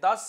10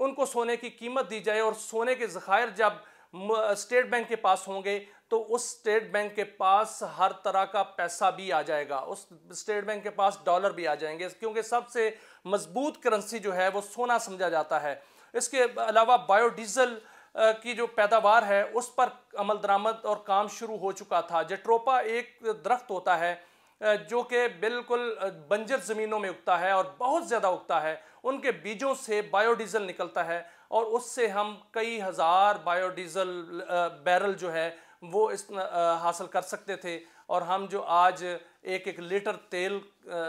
ان کو سونے کی قیمت دی جائے اور سونے کے ذخائر جب اسٹیٹ بینک کے پاس ہوں گے تو اس اسٹیٹ بینک کے پاس ہر طرح کا پیسہ بھی آ جائے گا، اس اسٹیٹ بینک کے پاس ڈالر بھی آ جائیں گے، کیونکہ سب سے مضبوط کرنسی جو ہے وہ سونا سمجھا جاتا ہے۔ اس کے علاوہ بایو ڈیزل کی جو پیداوار ہے اس پر عمل درآمد اور کام شروع ہو چکا تھا۔ جٹروپا ایک درخت ہوتا ہے جو کہ بالکل بنجر زمینوں میں اگتا ہے اور بہت زیادہ اگتا ہے، ان کے بیجوں سے بایو ڈیزل نکلتا ہے اور اس سے ہم کئی ہزار بایو ڈیزل بیرل جو ہے وہ حاصل کر سکتے تھے، اور ہم جو آج ایک ایک لیٹر تیل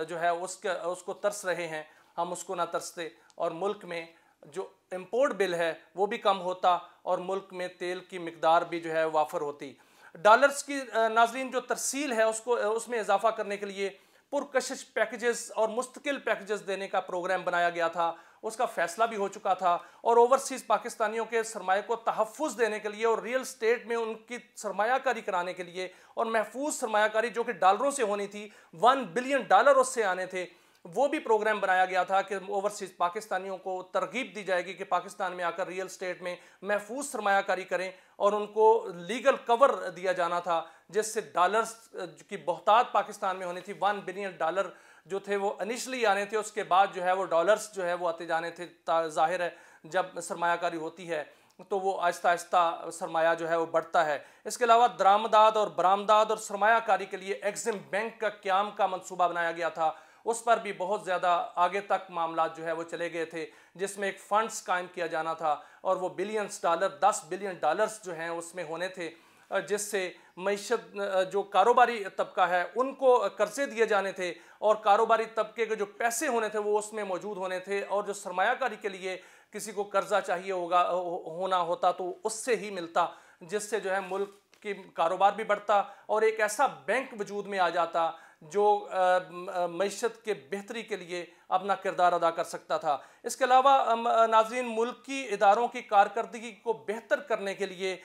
جو ہے اس کو ترس رہے ہیں، ہم اس کو نہ ترستے اور ملک میں جو امپورٹ بل ہے وہ بھی کم ہوتا اور ملک میں تیل کی مقدار بھی جو ہے وافر ہوتی۔ ڈالرز کی ناظرین جو ترسیل ہے اس میں اضافہ کرنے کے لیے پرکشش پیکجز اور مستقل پیکجز دینے کا پروگرام بنایا گیا تھا، اس کا فیصلہ بھی ہو چکا تھا، اور اوورسیز پاکستانیوں کے سرمایہ کو تحفظ دینے کے لیے اور ریل اسٹیٹ میں ان کی سرمایہ کاری کرانے کے لیے اور محفوظ سرمایہ کاری جو کہ ڈالروں سے ہونی تھی، $1 بلین اس سے آنے تھے، وہ بھی پروگرام بنایا گیا تھا کہ اوورسیز پاکستانیوں کو ترغیب دی جائے گی کہ پاکستان میں آ کر ریل اسٹیٹ میں محفوظ سرمایہ کاری کریں، اور ان کو لیگل کور دیا جانا تھا جس سے ڈالرز کی بہتات پاکستان میں ہونی تھی۔ $1 بلین جو تھے وہ انیشلی آنے تھے، اس کے بعد جو ہے وہ ڈالرز جو ہے وہ آتے جانے تھے۔ ظاہر ہے جب سرمایہ کاری ہوتی ہے تو وہ آہستہ آہستہ سرمایہ جو ہے وہ بڑھتا ہے۔ اس کے علاوہ درآمدات اور برآمدات اور سرمایہ کاری کے لیے ایگزم بینک کا قیام کا منصوبہ بنایا گیا تھا، اس پر بھی بہت زیادہ آگے تک معاملات جو ہے وہ چلے گئے تھے، جس میں ایک فنڈز قائم کیا جانا تھا اور وہ بلینز ڈالر $10 بلین جو ہیں اس میں ہونے تھے، جس سے معیشت جو کاروباری طبقہ ہے ان کو قرضے دیے جانے تھے، اور کاروباری طبقے کے جو پیسے ہونے تھے وہ اس میں موجود ہونے تھے، اور جو سرمایہ کاری کے لیے کسی کو قرضہ چاہیے ہونا ہوتا تو اس سے ہی ملتا، جس سے جو ہے ملک کی کاروبار بھی بڑھتا اور ایک ایسا بینک وجود میں آ جاتا جو معیشت کے بہتری کے لیے اپنا کردار ادا کر سکتا تھا۔ اس کے علاوہ ناظرین ملکی اداروں کی کارکردگی کو بہتر کرنے کے لیے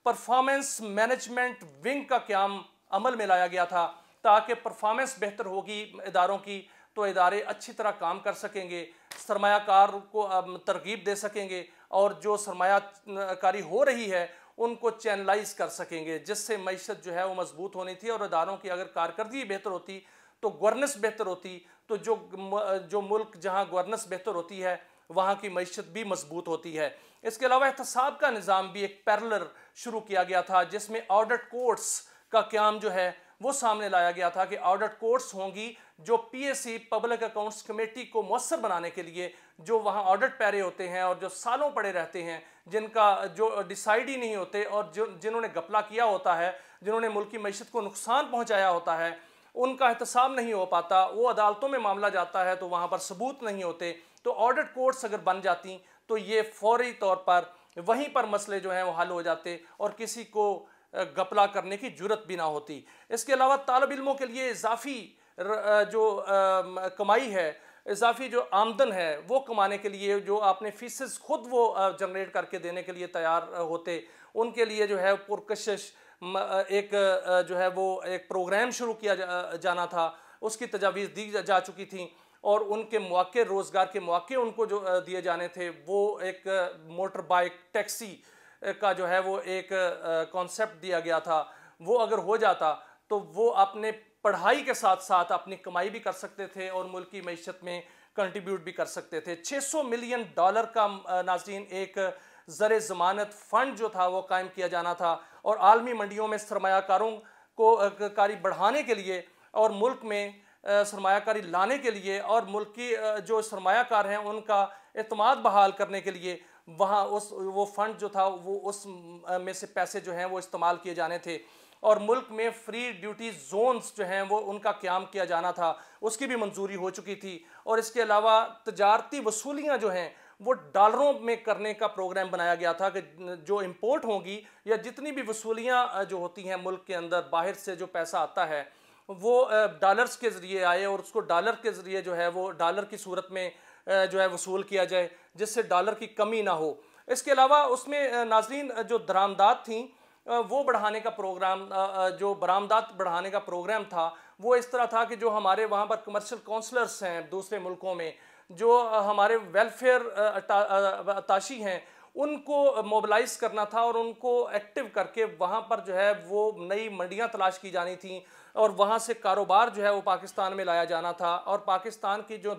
پرفارمنس مینجمنٹ ونگ کا قیام عمل میں لایا گیا تھا، تاکہ پرفارمنس بہتر ہوگی اداروں کی تو ادارے اچھی طرح کام کر سکیں گے، سرمایہ کار کو ترغیب دے سکیں گے، اور جو سرمایہ کاری ہو رہی ہے ان کو چینلائز کر سکیں گے، جس سے معیشت جو ہے وہ مضبوط ہونی تھی، اور اداروں کی اگر کارکردگی بہتر ہوتی تو گورننس بہتر ہوتی، تو جو ملک جہاں گورننس بہتر ہوتی ہے وہاں کی معیشت بھی مضبوط ہوتی ہے۔ اس کے علاوہ احتساب کا نظام بھی ایک پیرلر شروع کیا گیا تھا، جس میں آڈٹ کورٹس کا قیام جو ہے وہ سامنے لایا گیا تھا کہ آڈٹ کورٹس ہوں گی جو P S C public accounts committee کو مؤثر بنانے کے لیے، جو وہاں آڈٹ پیرے ہوتے ہیں اور جو سالوں پڑے رہتے ہیں، جن کا جو ڈیسائیڈ ہی نہیں ہوتے، اور جنہوں نے گھپلہ کیا ہوتا ہے، جنہوں نے ملکی معیشت کو نقصان پہنچایا ہوتا ہے، ان کا احتساب نہیں ہو پاتا، وہ عدالتوں میں معاملہ جاتا ہے تو وہاں پر ثبوت نہیں ہوتے، تو آڈٹ کورٹس اگر بن جاتی تو یہ فوری طور پر وہیں پر مسئلے جو ہیں وہ حل ہو جاتے اور کسی کو گھپلہ کرنے کی جرت بھی نہ ہوتی۔ اس کے علاوہ طالب علموں کے لیے اضافی جو کمائی ہے، اضافی جو آمدن ہے وہ کمانے کے لیے، جو آپ نے فیسز خود وہ جنریٹ کر کے دینے کے لیے تیار ہوتے، ان کے لیے جو ہے پرکشش ایک جو ہے وہ ایک پروگرام شروع کیا جانا تھا، اس کی تجاویز دی جا چکی تھیں، اور ان کے مواقع، روزگار کے مواقع ان کو جو دیے جانے تھے، وہ ایک موٹر بائک ٹیکسی کا جو ہے وہ ایک کانسیپٹ دیا گیا تھا، وہ اگر ہو جاتا تو وہ اپنے پڑھائی کے ساتھ ساتھ اپنی کمائی بھی کر سکتے تھے اور ملکی معیشت میں کنٹریبیوٹ بھی کر سکتے تھے۔ $600 ملین کا ناظرین ایک زر ضمانت فنڈ جو تھا وہ قائم کیا جانا تھا، اور عالمی منڈیوں میں سرمایہ کاروں کو کاری بڑھانے کے لیے اور ملک میں سرمایہ کاری لانے کے لیے اور ملک کی جو سرمایہ کار ہیں ان کا اعتماد بحال کرنے کے لیے وہاں وہ فنڈ جو تھا وہ اس میں سے پیسے جو ہیں وہ استعمال کیے جانے تھے، اور ملک میں فری ڈیوٹی زونز جو ہیں وہ ان کا قیام کیا جانا تھا، اس کی بھی منظوری ہو چکی تھی، اور اس کے علاوہ تجارتی وصولیاں جو ہیں وہ ڈالروں میں کرنے کا پروگرام بنایا گیا تھا کہ جو امپورٹ ہوں گی یا جتنی بھی وصولیاں جو ہوتی ہیں ملک کے اندر باہر سے جو پیسہ آتا ہے وہ ڈالرز کے ذریعے آئے، اور اس کو ڈالر کے ذریعے جو ہے وہ ڈالر کی صورت میں جو ہے وصول کیا جائے، جس سے ڈالر کی کمی نہ ہو۔ اس کے علاوہ اس میں ناظرین جو درآمدات تھیں وہ بڑھانے کا پروگرام، جو برآمدات بڑھانے کا پروگرام تھا وہ اس طرح تھا کہ جو ہمارے وہاں پر کمرشل کونسلرز ہیں دوسرے ملکوں میں، جو ہمارے ویلفیئر اتاشی ہیں ان کو موبلائز کرنا تھا اور ان کو ایکٹیو کر کے وہاں پر جو ہے وہ نئی منڈیاں تلاش کی جانی تھیں اور وہاں سے کاروبار جو ہے وہ پاکستان میں لایا جانا تھا اور پاکستان کی جو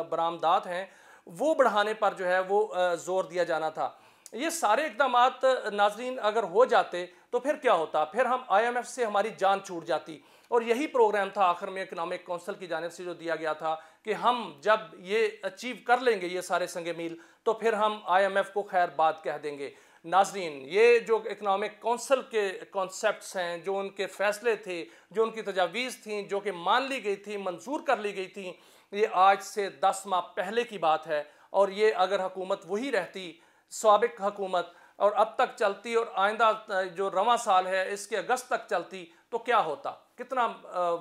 برآمدات ہیں وہ بڑھانے پر جو ہے وہ زور دیا جانا تھا. یہ سارے اقدامات ناظرین اگر ہو جاتے تو پھر کیا ہوتا؟ پھر ہم IMF سے ہماری جان چھوٹ جاتی. اور یہی پروگرام تھا آخر میں اکنامک کونسل کی جانب سے جو دیا گیا تھا کہ ہم جب یہ اچیو کر لیں گے یہ سارے سنگ میل تو پھر ہم IMF کو خیر بات کہہ دیں گے. ناظرین یہ جو اکنامک کونسل کے کانسیپٹس ہیں، جو ان کے فیصلے تھے، جو ان کی تجاویز تھیں، جو کہ مان لی گئی تھی، منظور کر لی گئی تھیں، یہ آج سے 10 ماہ پہلے کی بات ہے. اور یہ اگر حکومت وہی رہتی، سابق حکومت، اور اب تک چلتی اور آئندہ جو رواں سال ہے اس کے اگست تک چلتی تو کیا ہوتا؟ کتنا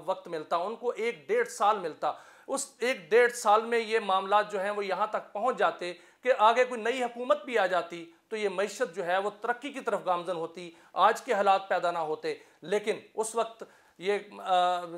وقت ملتا ان کو؟ 1-1.5 سال ملتا. اس 1-1.5 سال میں یہ معاملات جو ہیں وہ یہاں تک پہنچ جاتے کہ آگے کوئی نئی حکومت بھی آ جاتی تو یہ معیشت جو ہے وہ ترقی کی طرف گامزن ہوتی، آج کے حالات پیدا نہ ہوتے. لیکن اس وقت یہ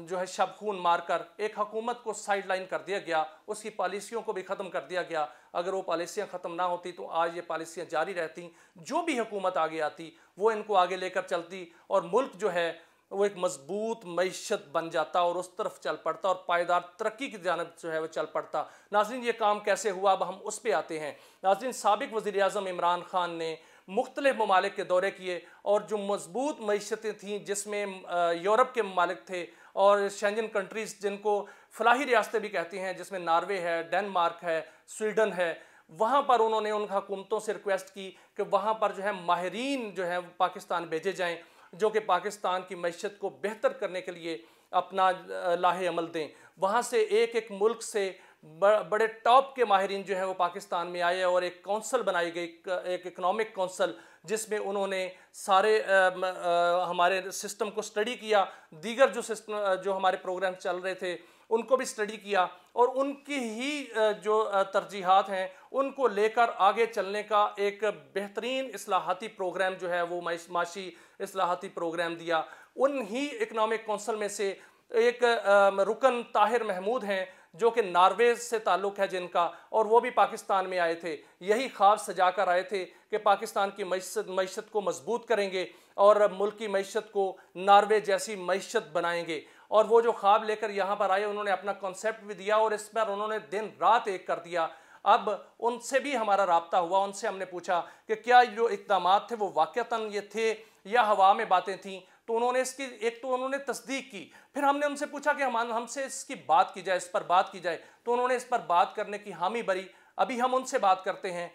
جو ہے شب خون مار کر ایک حکومت کو سائیڈ لائن کر دیا گیا، اس کی پالیسیوں کو بھی ختم کر دیا گیا. اگر وہ پالیسیاں ختم نہ ہوتی تو آج یہ پالیسیاں جاری رہتی، جو بھی حکومت آگے آتی وہ ان کو آگے لے کر چلتی اور ملک جو ہے وہ ایک مضبوط معیشت بن جاتا اور اس طرف چل پڑتا اور پائیدار ترقی کی جانب جو ہے وہ چل پڑتا. ناظرین یہ کام کیسے ہوا؟ اب ہم اس پہ آتے ہیں. ناظرین سابق وزیر اعظم عمران خان نے مختلف ممالک کے دورے کیے اور جو مضبوط معیشتیں تھیں جس میں یورپ کے ممالک تھے اور شینجن کنٹریز جن کو فلاحی ریاستیں بھی کہتی ہیں، جس میں ناروے ہے، ڈنمارک ہے، سویڈن ہے، وہاں پر انہوں نے ان حکومتوں سے ریکویسٹ کی کہ وہاں پر جو ہے ماہرین جو ہیں پاکستان بھیجے جائیں جو کہ پاکستان کی معیشت کو بہتر کرنے کے لیے اپنا لاہے عمل دیں. وہاں سے ایک ملک سے بڑے ٹاپ کے ماہرین جو ہیں وہ پاکستان میں آئے اور ایک کونسل بنائی گئی، ایک اکنامک کونسل، جس میں انہوں نے سارے ہمارے سسٹم کو سٹڈی کیا، دیگر جو ہمارے پروگرام چل رہے تھے ان کو بھی سٹڈی کیا اور ان کی ہی جو ترجیحات ہیں ان کو لے کر آگے چلنے کا ایک بہترین اصلاحاتی پروگرام جو ہے وہ معاشی اصلاحاتی پروگرام دیا. ان ہی اکنامک کونسل میں سے ایک رکن طاہر محمود ہیں جو کہ ناروے سے تعلق ہے جن کا، اور وہ بھی پاکستان میں آئے تھے. یہی خواب سجا کر آئے تھے کہ پاکستان کی معیشت کو مضبوط کریں گے اور ملک کی معیشت کو ناروے جیسی معیشت بنائیں گے. اور وہ جو خواب لے کر یہاں پر آئے انہوں نے اپنا کنسیپٹ بھی دیا اور اس پر انہوں نے دن رات ایک کر دیا. اب ان سے بھی ہمارا رابطہ ہوا، ان سے ہم نے پوچھا کہ کیا جو اقدامات تھے وہ واقعتاً یہ تھے یا ہوا میں باتیں تھیں. تو انہوں نے اس کی ایک تو انہوں نے تصدیق کی، پھر ہم نے ان سے پوچھا کہ ہم سے اس کی بات کی جائے، اس پر بات کی جائے، تو انہوں نے اس پر بات کرنے کی حامی بھری. ابھی ہم ان سے بات کرتے ہیں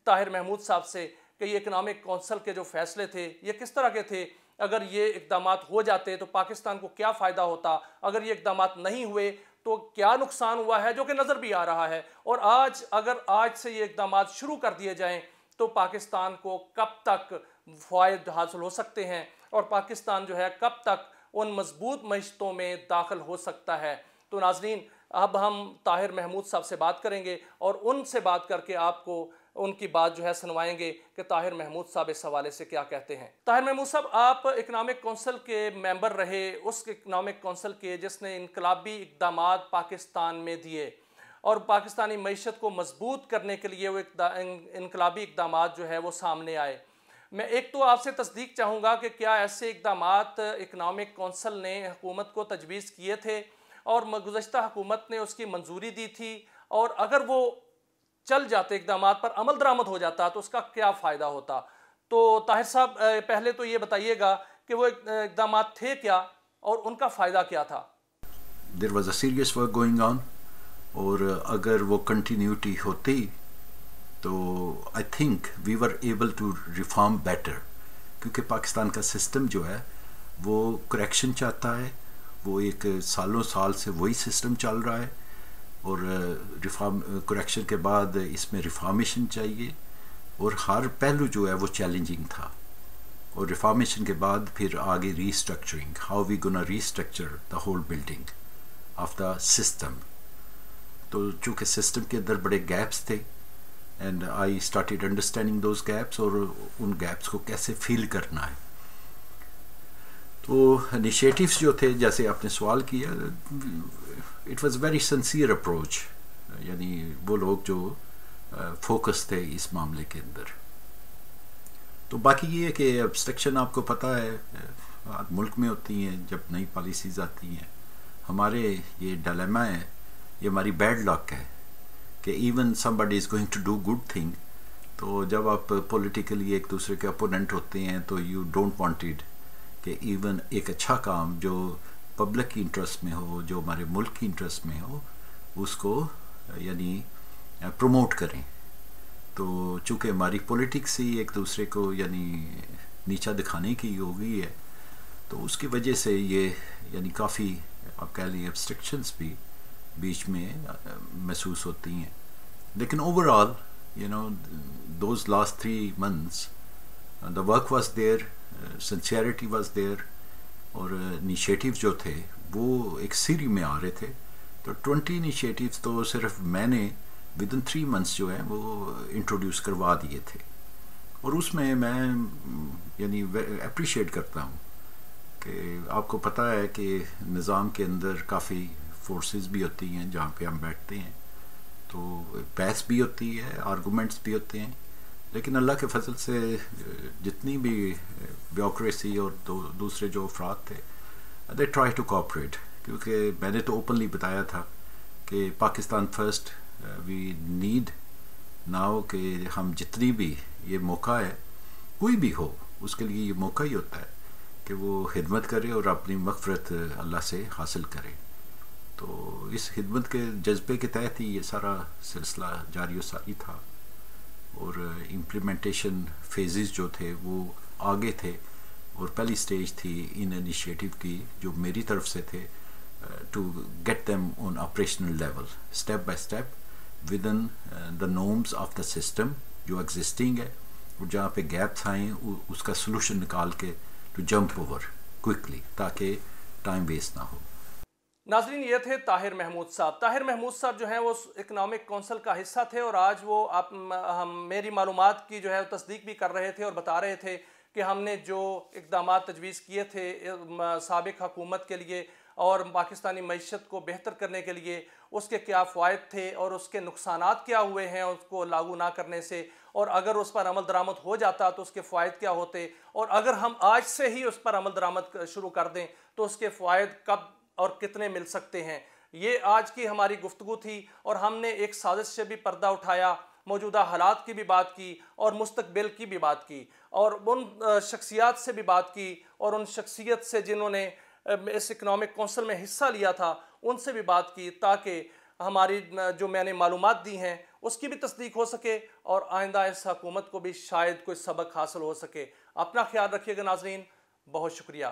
طاہر محمود صاحب سے کہ یہ اکنامک کونسل کے جو فیصلے تھے یہ کس طرح کے تھے، اگر یہ اقدامات ہو جاتے تو پاکستان کو کیا فائدہ ہوتا، اگر یہ اقدامات نہیں ہوئے تو کیا نقصان ہوا ہے جو کہ نظر بھی آ رہا ہے، اور اگر آج سے یہ اقدامات شروع کر دیے جائیں تو پاکستان کو کب تک فوائد حاصل ہو سکتے ہیں اور پاکستان جو ہے کب تک ان مضبوط معیشتوں میں داخل ہو سکتا ہے. تو ناظرین اب ہم طاہر محمود صاحب سے بات کریں گے اور ان سے بات کر کے آپ کو ان کی بات جو ہے سنوائیں گے کہ طاہر محمود صاحب اس حوالے سے کیا کہتے ہیں. طاہر محمود صاحب آپ اکنامک کونسل کے ممبر رہے، اس اکنامک کونسل کے جس نے انقلابی اقدامات پاکستان میں دیے اور پاکستانی معیشت کو مضبوط کرنے کے لیے وہ انقلابی اقدامات جو ہے وہ سامنے آئے. میں ایک تو آپ سے تصدیق چاہوں گا کہ کیا ایسے اقدامات اکنامک کونسل نے حکومت کو تجویز کیے تھے اور گزشتہ حکومت نے اس کی منظوری دی تھی، اور اگر وہ چل جاتے اقدامات پر عمل درآمد ہو جاتا تو اس کا کیا فائدہ ہوتا؟ تو طاہر صاحب پہلے تو یہ بتائیے گا کہ وہ اقدامات تھے کیا اور ان کا فائدہ کیا تھا؟ There was a serious work going on اور اگر وہ کنٹینیوٹی ہوتی تو I think we were able to reform better، کیونکہ پاکستان کا سسٹم جو ہے وہ کریکشن چاہتا ہے، وہ ایک سالوں سال سے وہی سسٹم چل رہا ہے اور کریکشن کے بعد اس میں ریفارمیشن چاہیے اور ہر پہلو جو ہے وہ چیلنجنگ تھا، اور ریفارمیشن کے بعد پھر آگے restructuring, how we gonna restructure the whole building of the system. تو چونکہ سسٹم کے اندر بڑے گیپس تھے and I started understanding those gaps اور ان گیپس کو کیسے فیل کرنا ہے. تو انیشیٹیوز جو تھے جیسے آپ نے سوال کیا، it was very sincere approach یعنی وہ لوگ جو فوکس تھے اس معاملے کے اندر. تو باقی یہ ہے کہ ابسٹرکشن آپ کو پتہ ہے ملک میں ہوتی ہیں جب نئی پالیسیز آتی ہیں. ہمارے یہ ڈائلیما ہے, یہ ہماری بیڈ لک ہے کہ even somebody is going to do good thing, تو جب آپ پولیٹیکلی ایک دوسرے کے اپوننٹ ہوتے ہیں تو یو ڈونٹ وانٹ اٹ کہ ایون ایک اچھا کام جو پبلک کی انٹرسٹ میں ہو, جو ہمارے ملک کی انٹرسٹ میں ہو, اس کو یعنی پروموٹ کریں. تو چونکہ ہماری پولیٹکس ہی ایک دوسرے کو یعنی نیچا دکھانے کی ہو گئی ہے, تو اس کی وجہ سے یہ یعنی کافی آپ کہہ لیں ابسٹرکشنس بھی بیچ میں محسوس ہوتی ہیں. لیکن over all those last 3 months the work was there, sincerity was there, اور انیشیٹیو جو تھے وہ ایک سیری میں آ رہے تھے. تو 20 انیشیٹیوز تو صرف میں نے ود ان 3 months جو ہیں وہ انٹروڈیوس کروا دیے تھے, اور اس میں یعنی اپریشیٹ کرتا ہوں کہ آپ کو پتہ ہے کہ نظام کے اندر کافی فورسز بھی ہوتی ہیں جہاں پہ ہم بیٹھتے ہیں, تو بحث بھی ہوتی ہے, آرگومنٹس بھی ہوتے ہیں, لیکن اللہ کے فضل سے جتنی بھی بیوکریسی اور دوسرے جو افراد تھے دے ٹرائی ٹو کوآپریٹ, کیونکہ میں نے تو اوپنلی بتایا تھا کہ Pakistan first, we need now کہ ہم جتنی بھی یہ موقع ہے کوئی بھی ہو اس کے لیے یہ موقع ہی ہوتا ہے کہ وہ خدمت کرے اور اپنی مغفرت اللہ سے حاصل کرے. تو اس خدمت کے جذبے کے تحت ہی یہ سارا سلسلہ جاری و ساری تھا, اور امپلیمنٹیشن فیزز جو تھے وہ آگے تھے, اور پہلی سٹیج تھی ان انیشیٹو کی جو میری طرف سے تھے to get them on operational level step by step within the norms of the system جو ایگزسٹنگ ہے, اور جہاں پہ گیپس آئیں اس کا سلوشن نکال کے ٹو جمپ اوور کوئکلی تاکہ ٹائم ویسٹ نہ ہو. ناظرین, یہ تھے طاہر محمود صاحب. طاہر محمود صاحب جو ہیں وہ اکنامک کونسل کا حصہ تھے, اور آج وہ میری معلومات کی جو ہے تصدیق بھی کر رہے تھے اور بتا رہے تھے کہ ہم نے جو اقدامات تجویز کیے تھے سابق حکومت کے لیے اور پاکستانی معیشت کو بہتر کرنے کے لیے, اس کے کیا فوائد تھے اور اس کے نقصانات کیا ہوئے ہیں اس کو لاگو نہ کرنے سے, اور اگر اس پر عمل درآمد ہو جاتا تو اس کے فوائد کیا ہوتے, اور اگر ہم آج سے ہی اس پر عمل درآمد شروع کر دیں تو اس کے فوائد کب اور کتنے مل سکتے ہیں. یہ آج کی ہماری گفتگو تھی, اور ہم نے ایک سازش سے بھی پردہ اٹھایا, موجودہ حالات کی بھی بات کی اور مستقبل کی بھی بات کی, اور ان شخصیات سے بھی بات کی, اور ان شخصیت سے جنہوں نے اس اکنامک کونسل میں حصہ لیا تھا ان سے بھی بات کی, تاکہ ہماری جو میں نے معلومات دی ہیں اس کی بھی تصدیق ہو سکے اور آئندہ اس حکومت کو بھی شاید کوئی سبق حاصل ہو سکے. اپنا خیال رکھیے گا ناظرین, بہت شکریہ.